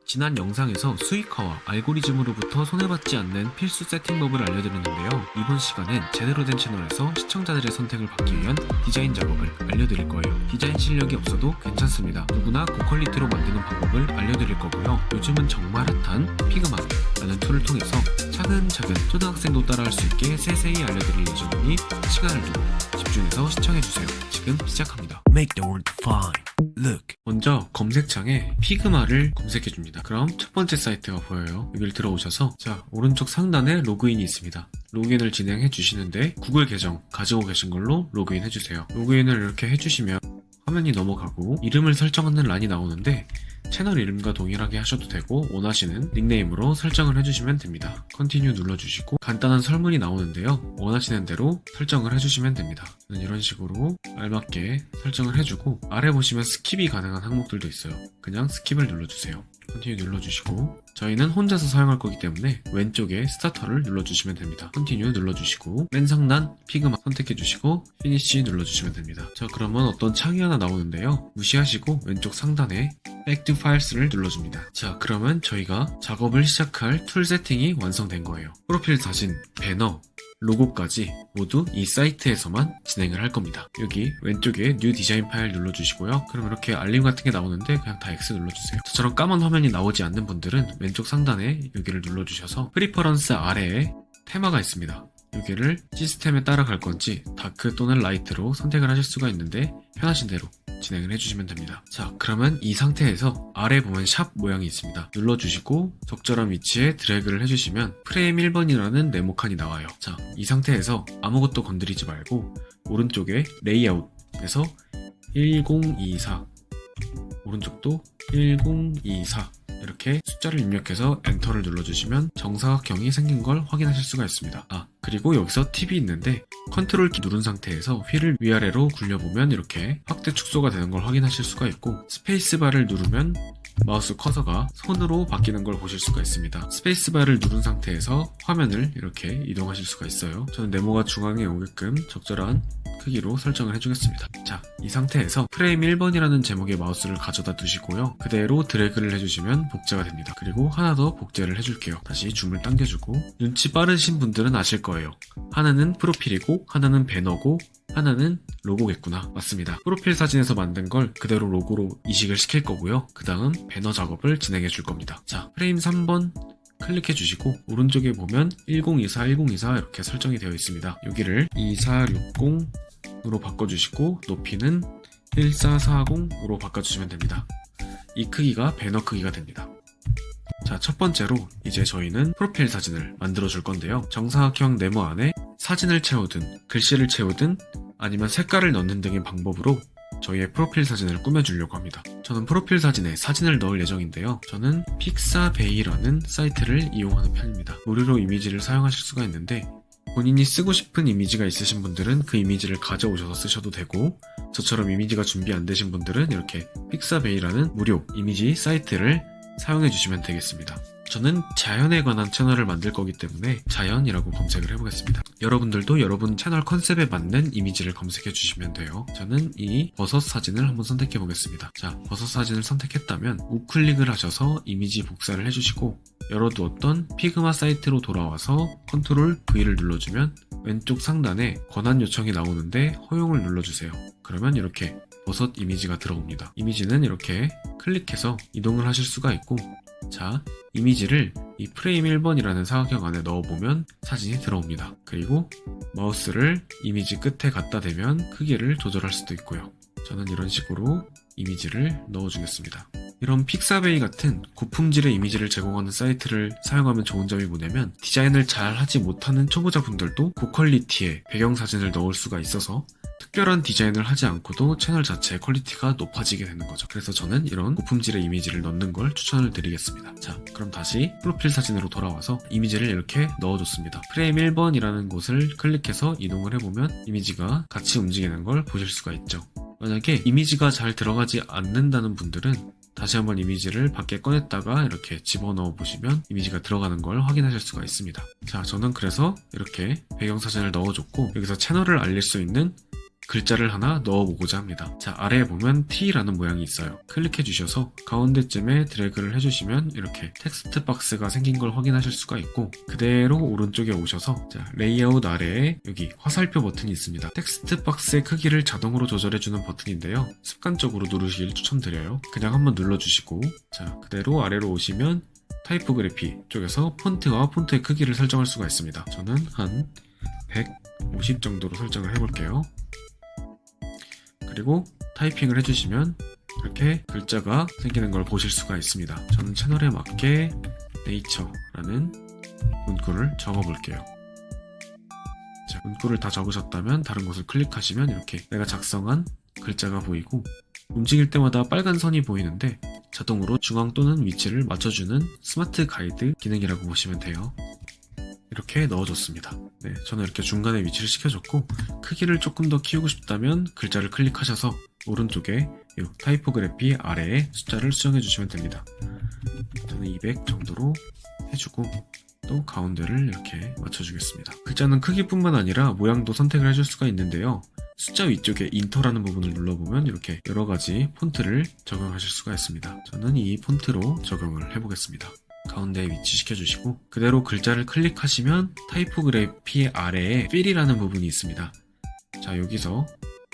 지난 영상에서 수익화와 알고리즘으로부터 손해받지 않는 필수 세팅법을 알려드렸는데요. 이번 시간은 제대로 된 채널에서 시청자들의 선택을 받기 위한 디자인 작업을 알려드릴 거예요. 디자인 실력이 없어도 괜찮습니다. 누구나 고퀄리티로 만드는 방법을 알려드릴 거고요. 요즘은 정말 핫한 피그마라는 툴을 통해서 차근차근 초등학생도 따라할 수 있게 세세히 알려드릴 예정이니 시간을 두고 집중해서 시청해주세요. 지금 시작합니다. Make the word fine. Look. 먼저 검색창에 피그마를 검색해줍니다. 그럼 첫 번째 사이트가 보여요. 여기를 들어오셔서 자 오른쪽 상단에 로그인이 있습니다. 로그인을 진행해 주시는데 구글 계정 가지고 계신 걸로 로그인 해주세요. 로그인을 이렇게 해주시면 화면이 넘어가고 이름을 설정하는 란이 나오는데 채널 이름과 동일하게 하셔도 되고 원하시는 닉네임으로 설정을 해주시면 됩니다. 컨티뉴 눌러주시고 간단한 설문이 나오는데요. 원하시는 대로 설정을 해주시면 됩니다. 이런 식으로 알맞게 설정을 해주고 아래 보시면 스킵이 가능한 항목들도 있어요. 그냥 스킵을 눌러주세요. 컨티뉴 눌러주시고 저희는 혼자서 사용할 거기 때문에 왼쪽에 스타터를 눌러주시면 됩니다. 컨티뉴 눌러주시고 맨 상단 피그마 선택해주시고 피니쉬 눌러주시면 됩니다. 자 그러면 어떤 창이 하나 나오는데요. 무시하시고 왼쪽 상단에 Back to Files를 눌러줍니다. 자 그러면 저희가 작업을 시작할 툴 세팅이 완성된 거예요. 프로필 사진, 배너, 로고까지 모두 이 사이트에서만 진행을 할 겁니다. 여기 왼쪽에 New Design 파일 눌러주시고요. 그럼 이렇게 알림 같은 게 나오는데 그냥 다 X 눌러주세요. 저처럼 까만 화면이 나오지 않는 분들은 왼쪽 상단에 여기를 눌러주셔서 프리퍼런스 아래에 테마가 있습니다. 여기를 시스템에 따라갈 건지 다크 또는 라이트로 선택을 하실 수가 있는데 편하신 대로 진행을 해주시면 됩니다. 자 그러면 이 상태에서 아래 보면 샵 모양이 있습니다. 눌러주시고 적절한 위치에 드래그를 해주시면 프레임 1번이라는 네모칸이 나와요. 자 이 상태에서 아무것도 건드리지 말고 오른쪽에 레이아웃에서 1024 오른쪽도 1024 이렇게 숫자를 입력해서 엔터를 눌러주시면 정사각형이 생긴 걸 확인하실 수가 있습니다. 그리고 여기서 팁이 있는데 컨트롤 키 누른 상태에서 휠을 위아래로 굴려보면 이렇게 확대 축소가 되는 걸 확인하실 수가 있고 스페이스바를 누르면 마우스 커서가 손으로 바뀌는 걸 보실 수가 있습니다. 스페이스바를 누른 상태에서 화면을 이렇게 이동하실 수가 있어요. 저는 네모가 중앙에 오게끔 적절한 크기로 설정을 해주겠습니다. 자, 이 상태에서 프레임 1번이라는 제목의 마우스를 가져다 두시고요. 그대로 드래그를 해주시면 복제가 됩니다. 그리고 하나 더 복제를 해줄게요. 다시 줌을 당겨주고 눈치 빠르신 분들은 아실 거예요. 하나는 프로필이고 하나는 배너고 하나는 로고겠구나. 맞습니다. 프로필 사진에서 만든 걸 그대로 로고로 이식을 시킬 거고요. 그 다음 배너 작업을 진행해 줄 겁니다. 자, 프레임 3번 클릭해 주시고 오른쪽에 보면 1024, 1024 이렇게 설정이 되어 있습니다. 여기를 2460으로 바꿔주시고 높이는 1440으로 바꿔주시면 됩니다. 이 크기가 배너 크기가 됩니다. 자, 첫 번째로 이제 저희는 프로필 사진을 만들어 줄 건데요. 정사각형 네모 안에 사진을 채우든 글씨를 채우든 아니면 색깔을 넣는 등의 방법으로 저희의 프로필 사진을 꾸며주려고 합니다. 저는 프로필 사진에 사진을 넣을 예정인데요. 저는 픽사베이라는 사이트를 이용하는 편입니다. 무료로 이미지를 사용하실 수가 있는데 본인이 쓰고 싶은 이미지가 있으신 분들은 그 이미지를 가져오셔서 쓰셔도 되고 저처럼 이미지가 준비 안 되신 분들은 이렇게 픽사베이라는 무료 이미지 사이트를 사용해 주시면 되겠습니다. 저는 자연에 관한 채널을 만들 거기 때문에 자연이라고 검색을 해보겠습니다. 여러분들도 여러분 채널 컨셉에 맞는 이미지를 검색해 주시면 돼요. 저는 이 버섯 사진을 한번 선택해 보겠습니다. 자, 버섯 사진을 선택했다면 우클릭을 하셔서 이미지 복사를 해주시고 열어두었던 피그마 사이트로 돌아와서 컨트롤 V를 눌러주면 왼쪽 상단에 권한 요청이 나오는데 허용을 눌러주세요. 그러면 이렇게 버섯 이미지가 들어옵니다. 이미지는 이렇게 클릭해서 이동을 하실 수가 있고 자, 이미지를 이 프레임 1번이라는 사각형 안에 넣어보면 사진이 들어옵니다. 그리고 마우스를 이미지 끝에 갖다 대면 크기를 조절할 수도 있고요. 저는 이런 식으로 이미지를 넣어주겠습니다. 이런 픽사베이 같은 고품질의 이미지를 제공하는 사이트를 사용하면 좋은 점이 뭐냐면 디자인을 잘 하지 못하는 초보자분들도 고퀄리티의 배경사진을 넣을 수가 있어서 특별한 디자인을 하지 않고도 채널 자체의 퀄리티가 높아지게 되는 거죠. 그래서 저는 이런 고품질의 이미지를 넣는 걸 추천을 드리겠습니다. 자, 그럼 다시 프로필 사진으로 돌아와서 이미지를 이렇게 넣어줬습니다. 프레임 1번이라는 곳을 클릭해서 이동을 해보면 이미지가 같이 움직이는 걸 보실 수가 있죠. 만약에 이미지가 잘 들어가지 않는다는 분들은 다시 한번 이미지를 밖에 꺼냈다가 이렇게 집어넣어 보시면 이미지가 들어가는 걸 확인하실 수가 있습니다. 자, 저는 그래서 이렇게 배경사진을 넣어줬고 여기서 채널을 알릴 수 있는 글자를 하나 넣어보고자 합니다. 자, 아래에 보면 T라는 모양이 있어요. 클릭해 주셔서 가운데쯤에 드래그를 해주시면 이렇게 텍스트 박스가 생긴 걸 확인하실 수가 있고, 그대로 오른쪽에 오셔서 자, 레이아웃 아래에 여기 화살표 버튼이 있습니다. 텍스트 박스의 크기를 자동으로 조절해주는 버튼인데요. 습관적으로 누르시길 추천드려요. 그냥 한번 눌러주시고, 자, 그대로 아래로 오시면 타이포그래피 쪽에서 폰트와 폰트의 크기를 설정할 수가 있습니다. 저는 한 150 정도로 설정을 해볼게요. 그리고 타이핑을 해주시면 이렇게 글자가 생기는 걸 보실 수가 있습니다. 저는 채널에 맞게 네이처라는 문구를 적어볼게요. 자, 문구를 다 적으셨다면 다른 곳을 클릭하시면 이렇게 내가 작성한 글자가 보이고, 움직일 때마다 빨간 선이 보이는데 자동으로 중앙 또는 위치를 맞춰주는 스마트 가이드 기능이라고 보시면 돼요. 이렇게 넣어줬습니다. 네, 저는 이렇게 중간에 위치를 시켜줬고, 크기를 조금 더 키우고 싶다면 글자를 클릭하셔서 오른쪽에 이 타이포그래피 아래에 숫자를 수정해 주시면 됩니다. 저는 200 정도로 해주고 또 가운데를 이렇게 맞춰주겠습니다. 글자는 크기뿐만 아니라 모양도 선택을 해줄 수가 있는데요. 숫자 위쪽에 인터라는 부분을 눌러보면 이렇게 여러가지 폰트를 적용하실 수가 있습니다. 저는 이 폰트로 적용을 해보겠습니다. 가운데에 위치시켜 주시고, 그대로 글자를 클릭하시면 타이포그래피 아래에 필이라는 부분이 있습니다. 자, 여기서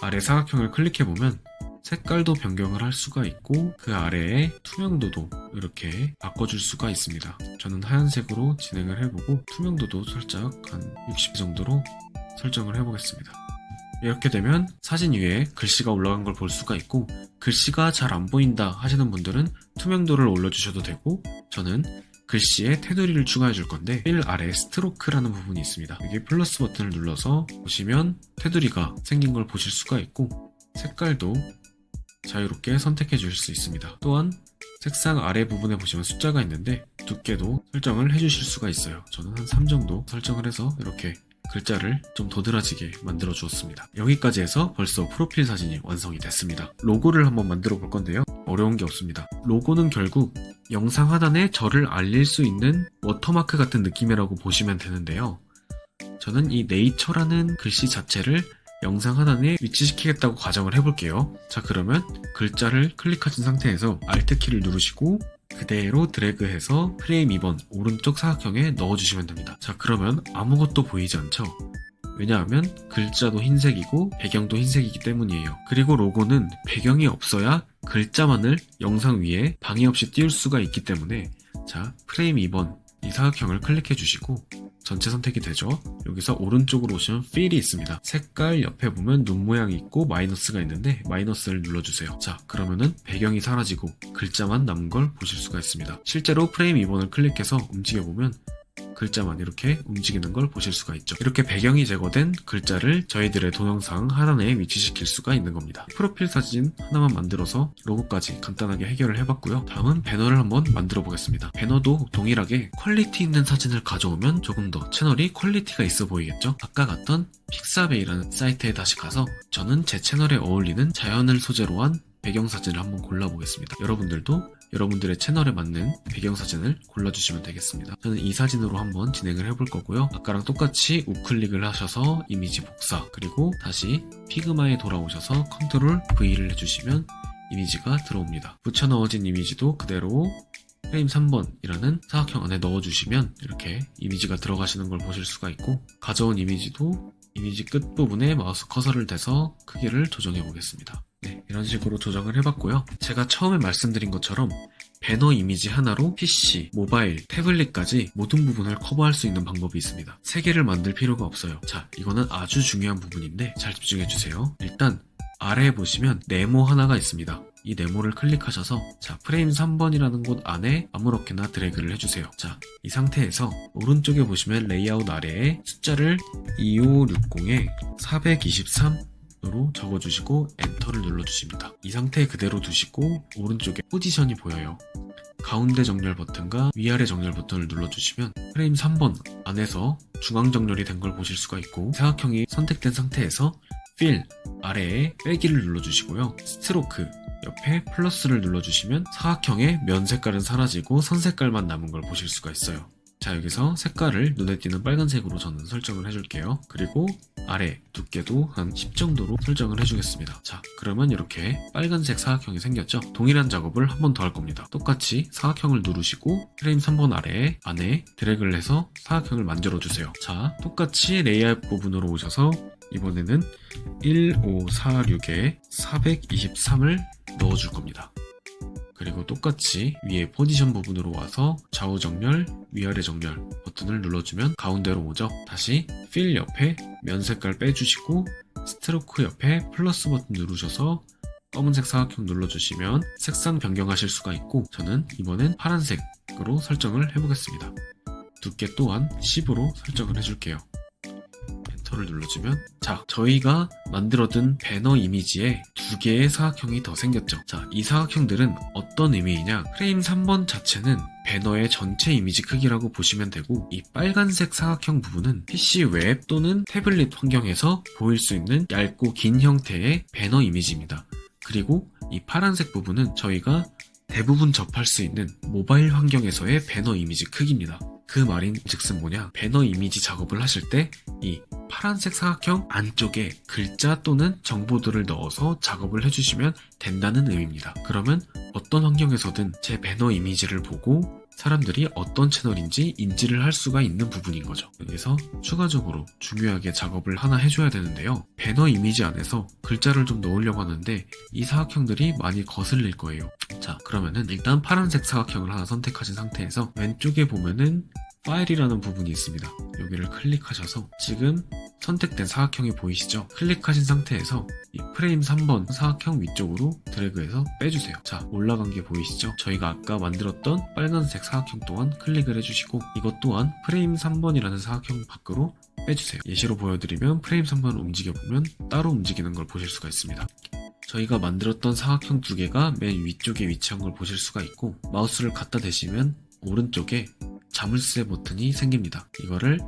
아래 사각형을 클릭해보면 색깔도 변경을 할 수가 있고, 그 아래에 투명도도 이렇게 바꿔줄 수가 있습니다. 저는 하얀색으로 진행을 해보고 투명도도 살짝 한 60 정도로 설정을 해보겠습니다. 이렇게 되면 사진 위에 글씨가 올라간 걸 볼 수가 있고, 글씨가 잘 안 보인다 하시는 분들은 투명도를 올려주셔도 되고, 저는 글씨에 테두리를 추가해 줄 건데 필 아래 스트로크라는 부분이 있습니다. 여기 플러스 버튼을 눌러서 보시면 테두리가 생긴 걸 보실 수가 있고, 색깔도 자유롭게 선택해 주실 수 있습니다. 또한 색상 아래 부분에 보시면 숫자가 있는데 두께도 설정을 해 주실 수가 있어요. 저는 한 3 정도 설정을 해서 이렇게 글자를 좀 도드라지게 만들어 주었습니다. 여기까지 해서 벌써 프로필 사진이 완성이 됐습니다. 로고를 한번 만들어 볼 건데요. 어려운 게 없습니다. 로고는 결국 영상 하단에 저를 알릴 수 있는 워터마크 같은 느낌이라고 보시면 되는데요. 저는 이 네이처라는 글씨 자체를 영상 하단에 위치시키겠다고 가정을 해볼게요. 자, 그러면 글자를 클릭하신 상태에서 Alt키를 누르시고 그대로 드래그해서 프레임 2번 오른쪽 사각형에 넣어주시면 됩니다. 자, 그러면 아무것도 보이지 않죠? 왜냐하면 글자도 흰색이고 배경도 흰색이기 때문이에요. 그리고 로고는 배경이 없어야 글자만을 영상 위에 방해 없이 띄울 수가 있기 때문에, 자, 프레임 2번 이 사각형을 클릭해 주시고 전체 선택이 되죠. 여기서 오른쪽으로 오시면 필이 있습니다. 색깔 옆에 보면 눈 모양이 있고 마이너스가 있는데 마이너스를 눌러주세요. 자, 그러면은 배경이 사라지고 글자만 남은 걸 보실 수가 있습니다. 실제로 프레임 2번을 클릭해서 움직여보면 글자만 이렇게 움직이는 걸 보실 수가 있죠. 이렇게 배경이 제거된 글자를 저희들의 동영상 하단에 위치시킬 수가 있는 겁니다. 프로필 사진 하나만 만들어서 로고까지 간단하게 해결을 해봤고요. 다음은 배너를 한번 만들어 보겠습니다. 배너도 동일하게 퀄리티 있는 사진을 가져오면 조금 더 채널이 퀄리티가 있어 보이겠죠? 아까 갔던 픽사베이라는 사이트에 다시 가서 저는 제 채널에 어울리는 자연을 소재로 한 배경사진을 한번 골라보겠습니다. 여러분들도 여러분들의 채널에 맞는 배경사진을 골라주시면 되겠습니다. 저는 이 사진으로 한번 진행을 해볼 거고요. 아까랑 똑같이 우클릭을 하셔서 이미지 복사, 그리고 다시 피그마에 돌아오셔서 컨트롤 V를 해주시면 이미지가 들어옵니다. 붙여 넣어진 이미지도 그대로 프레임 3번이라는 사각형 안에 넣어주시면 이렇게 이미지가 들어가시는 걸 보실 수가 있고, 가져온 이미지도 이미지 끝부분에 마우스 커서를 대서 크기를 조정해 보겠습니다. 네, 이런 식으로 조정을 해봤고요. 제가 처음에 말씀드린 것처럼 배너 이미지 하나로 PC, 모바일, 태블릿까지 모든 부분을 커버할 수 있는 방법이 있습니다. 3개를 만들 필요가 없어요. 자, 이거는 아주 중요한 부분인데 잘 집중해주세요. 일단 아래에 보시면 네모 하나가 있습니다. 이 네모를 클릭하셔서 자, 프레임 3번이라는 곳 안에 아무렇게나 드래그를 해주세요. 자, 이 상태에서 오른쪽에 보시면 레이아웃 아래에 숫자를 2560에 423으로 적어주시고 엔터를 눌러주십니다. 이 상태 그대로 두시고 오른쪽에 포지션이 보여요. 가운데 정렬 버튼과 위아래 정렬 버튼을 눌러주시면 프레임 3번 안에서 중앙 정렬이 된 걸 보실 수가 있고, 사각형이 선택된 상태에서 필 아래에 빼기를 눌러주시고요. 스트로크 옆에 플러스를 눌러주시면 사각형의 면 색깔은 사라지고 선 색깔만 남은 걸 보실 수가 있어요. 자, 여기서 색깔을 눈에 띄는 빨간색으로 저는 설정을 해줄게요. 그리고 아래 두께도 한 10 정도로 설정을 해주겠습니다. 자, 그러면 이렇게 빨간색 사각형이 생겼죠? 동일한 작업을 한 번 더 할 겁니다. 똑같이 사각형을 누르시고 프레임 3번 아래에 안에 드래그를 해서 사각형을 만들어주세요. 자, 똑같이 레이아웃 부분으로 오셔서 이번에는 1546에 423을 넣어줄 겁니다. 그리고 똑같이 위에 포지션 부분으로 와서 좌우 정렬, 위아래 정렬 버튼을 눌러주면 가운데로 오죠. 다시 필 옆에 면 색깔 빼주시고 스트로크 옆에 플러스 버튼 누르셔서 검은색 사각형 눌러주시면 색상 변경하실 수가 있고, 저는 이번엔 파란색으로 설정을 해보겠습니다. 두께 또한 10으로 설정을 해줄게요. 엔터를 눌러주면, 자, 저희가 만들어둔 배너 이미지에 두 개의 사각형이 더 생겼죠. 자, 이 사각형들은 어떤 의미이냐, 프레임 3번 자체는 배너의 전체 이미지 크기라고 보시면 되고, 이 빨간색 사각형 부분은 PC 웹 또는 태블릿 환경에서 보일 수 있는 얇고 긴 형태의 배너 이미지입니다. 그리고 이 파란색 부분은 저희가 대부분 접할 수 있는 모바일 환경에서의 배너 이미지 크기입니다. 그 말인 즉슨 뭐냐, 배너 이미지 작업을 하실 때 이 파란색 사각형 안쪽에 글자 또는 정보들을 넣어서 작업을 해주시면 된다는 의미입니다. 그러면 어떤 환경에서든 제 배너 이미지를 보고 사람들이 어떤 채널인지 인지를 할 수가 있는 부분인 거죠. 여기서 추가적으로 중요하게 작업을 하나 해줘야 되는데요. 배너 이미지 안에서 글자를 좀 넣으려고 하는데 이 사각형들이 많이 거슬릴 거예요. 자, 그러면은 일단 파란색 사각형을 하나 선택하신 상태에서 왼쪽에 보면은 파일이라는 부분이 있습니다. 여기를 클릭하셔서 지금 선택된 사각형이 보이시죠? 클릭하신 상태에서 이 프레임 3번 사각형 위쪽으로 드래그해서 빼주세요. 자, 올라간 게 보이시죠? 저희가 아까 만들었던 빨간색 사각형 또한 클릭을 해주시고, 이것 또한 프레임 3번이라는 사각형 밖으로 빼주세요. 예시로 보여드리면 프레임 3번을 움직여보면 따로 움직이는 걸 보실 수가 있습니다. 저희가 만들었던 사각형 두 개가 맨 위쪽에 위치한 걸 보실 수가 있고, 마우스를 갖다 대시면 오른쪽에 자물쇠 버튼이 생깁니다. 이거를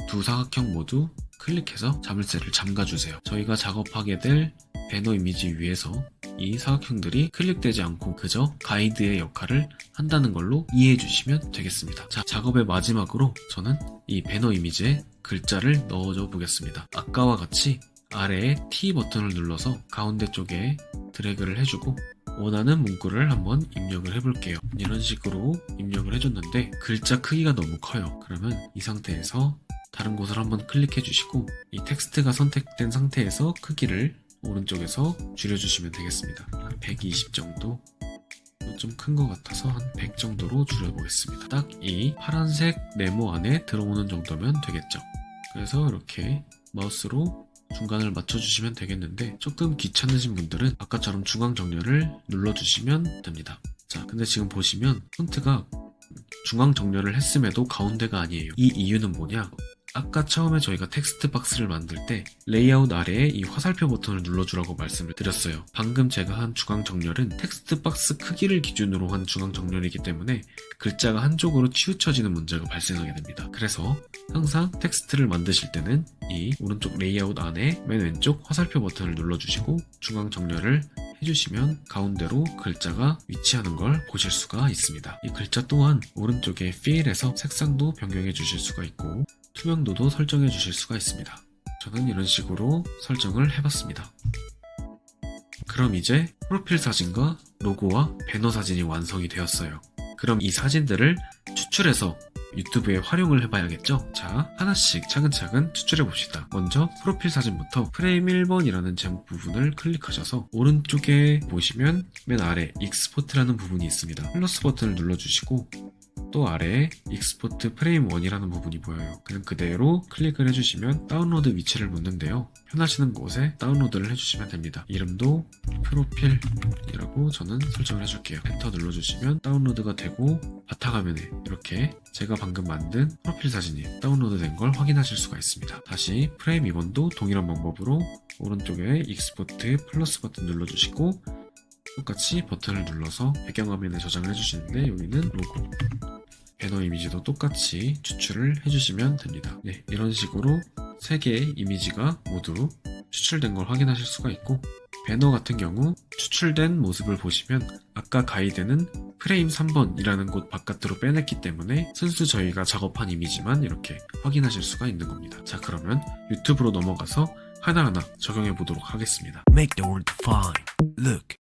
두 사각형 모두 클릭해서 자물쇠를 잠가주세요. 저희가 작업하게 될 배너 이미지 위에서 이 사각형들이 클릭되지 않고 그저 가이드의 역할을 한다는 걸로 이해해 주시면 되겠습니다. 자, 작업의 마지막으로 저는 이 배너 이미지에 글자를 넣어줘 보겠습니다. 아까와 같이 아래에 T 버튼을 눌러서 가운데 쪽에 드래그를 해주고 원하는 문구를 한번 입력을 해볼게요. 이런 식으로 입력을 해줬는데 글자 크기가 너무 커요. 그러면 이 상태에서 다른 곳을 한번 클릭해 주시고 이 텍스트가 선택된 상태에서 크기를 오른쪽에서 줄여주시면 되겠습니다. 한 120 정도, 좀 큰 것 같아서 한 100 정도로 줄여보겠습니다. 딱 이 파란색 네모 안에 들어오는 정도면 되겠죠. 그래서 이렇게 마우스로 중간을 맞춰주시면 되겠는데, 조금 귀찮으신 분들은 아까처럼 중앙 정렬을 눌러주시면 됩니다. 자, 근데 지금 보시면 폰트가 중앙 정렬을 했음에도 가운데가 아니에요. 이 이유는 뭐냐? 아까 처음에 저희가 텍스트 박스를 만들 때 레이아웃 아래에 이 화살표 버튼을 눌러주라고 말씀을 드렸어요. 방금 제가 한 중앙 정렬은 텍스트 박스 크기를 기준으로 한 중앙 정렬이기 때문에 글자가 한쪽으로 치우쳐지는 문제가 발생하게 됩니다. 그래서 항상 텍스트를 만드실 때는 이 오른쪽 레이아웃 안에 맨 왼쪽 화살표 버튼을 눌러주시고 중앙 정렬을 해주시면 가운데로 글자가 위치하는 걸 보실 수가 있습니다. 이 글자 또한 오른쪽에 필에서 색상도 변경해 주실 수가 있고 투명도도 설정해 주실 수가 있습니다. 저는 이런 식으로 설정을 해봤습니다. 그럼 이제 프로필 사진과 로고와 배너 사진이 완성이 되었어요. 그럼 이 사진들을 추출해서 유튜브에 활용을 해봐야겠죠? 자, 하나씩 차근차근 추출해봅시다. 먼저 프로필 사진부터 프레임 1번이라는 제목 부분을 클릭하셔서 오른쪽에 보시면 맨 아래 익스포트라는 부분이 있습니다. 플러스 버튼을 눌러주시고 또 아래에 익스포트 프레임 1이라는 부분이 보여요. 그냥 그대로 클릭을 해주시면 다운로드 위치를 묻는데요. 편하시는 곳에 다운로드를 해주시면 됩니다. 이름도 프로필이라고 저는 설정을 해줄게요. 엔터 눌러주시면 다운로드가 되고 바탕화면에 이렇게 제가 방금 만든 프로필 사진이 다운로드된 걸 확인하실 수가 있습니다. 다시 프레임 2번도 동일한 방법으로 오른쪽에 익스포트 플러스 버튼 눌러주시고 똑같이 버튼을 눌러서 배경화면에 저장을 해주시는데 여기는 로고, 배너 이미지도 똑같이 추출을 해주시면 됩니다. 네, 이런 식으로 3개의 이미지가 모두 추출된 걸 확인하실 수가 있고, 배너 같은 경우 추출된 모습을 보시면 아까 가이드는 프레임 3번이라는 곳 바깥으로 빼냈기 때문에 순수 저희가 작업한 이미지만 이렇게 확인하실 수가 있는 겁니다. 자, 그러면 유튜브로 넘어가서 하나하나 적용해 보도록 하겠습니다. Make the word define. Look.